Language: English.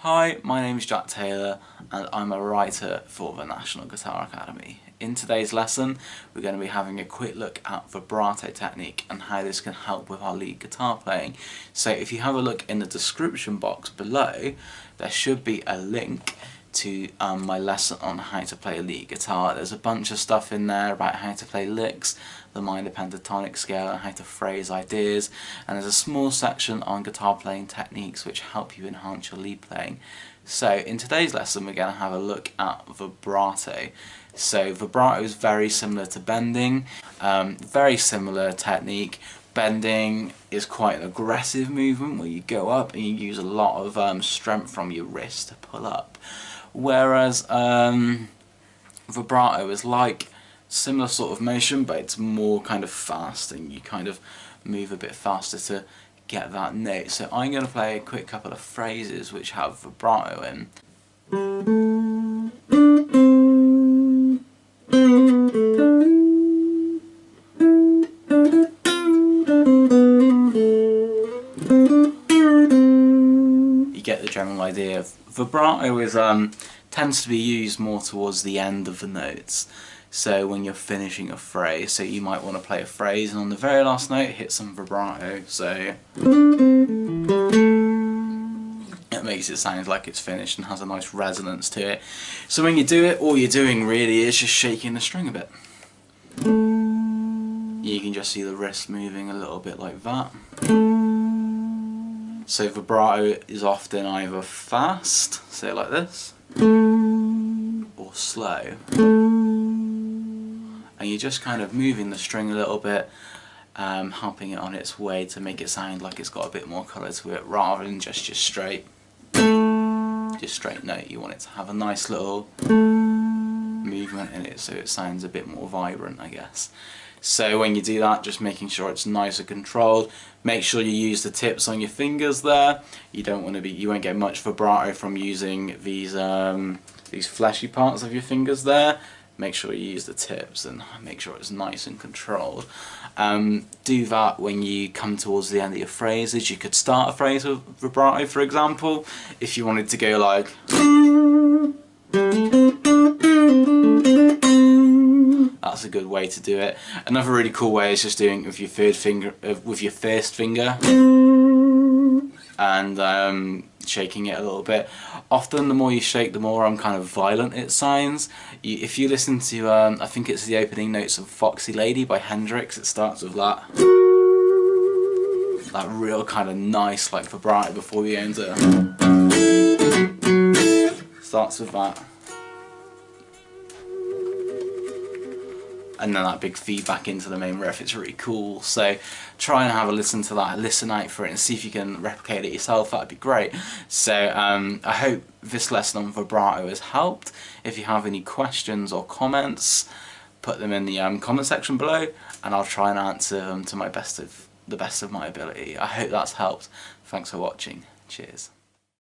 Hi, my name is Jack Taylor and I'm a writer for the National Guitar Academy. In today's lesson we're going to be having a quick look at vibrato technique and how this can help with our lead guitar playing. So if you have a look in the description box below, there should be a link to my lesson on how to play a lead guitar. There's a bunch of stuff in there about how to play licks, the minor pentatonic scale and how to phrase ideas, and there's a small section on guitar playing techniques which help you enhance your lead playing. So in today's lesson we're going to have a look at vibrato. So vibrato is very similar to bending, very similar technique. Bending is quite an aggressive movement where you go up and you use a lot of strength from your wrist to pull up. Whereas vibrato is like similar sort of motion, but it's more kind of fast and you kind of move a bit faster to get that note. So I'm going to play a quick couple of phrases which have vibrato in. You get the general idea. Vibrato is tends to be used more towards the end of the notes. So when you're finishing a phrase, so you might want to play a phrase and on the very last note hit some vibrato. So it makes it sound like it's finished and has a nice resonance to it. So when you do it, all you're doing really is just shaking the string a bit. You can just see the wrist moving a little bit like that. So vibrato is often either fast, say like this, or slow. And you're just kind of moving the string a little bit, helping it on its way to make it sound like it's got a bit more colour to it rather than just your straight note. You want it to have a nice little movement in it so it sounds a bit more vibrant, I guess. So when you do that, just making sure it's nice and controlled. Make sure you use the tips on your fingers there. You won't get much vibrato from using these fleshy parts of your fingers there. Make sure you use the tips and make sure it's nice and controlled. Do that when you come towards the end of your phrases. You could start a phrase with vibrato, for example, if you wanted to go like. That's a good way to do it. Another really cool way is just doing it with your first finger, and shaking it a little bit. Often the more you shake, the more kind of violent it sounds. If you listen to, I think it's the opening notes of Foxy Lady by Hendrix, it starts with that real kind of nice like vibrato before we enter. Starts with that. And then that big feedback into the main riff. It's really cool. So try and have a listen to that, listen out for it and see if you can replicate it yourself. That'd be great. So I hope this lesson on vibrato has helped. If you have any questions or comments, put them in the comment section below and I'll try and answer them to the best of my ability. I hope that's helped. Thanks for watching. Cheers.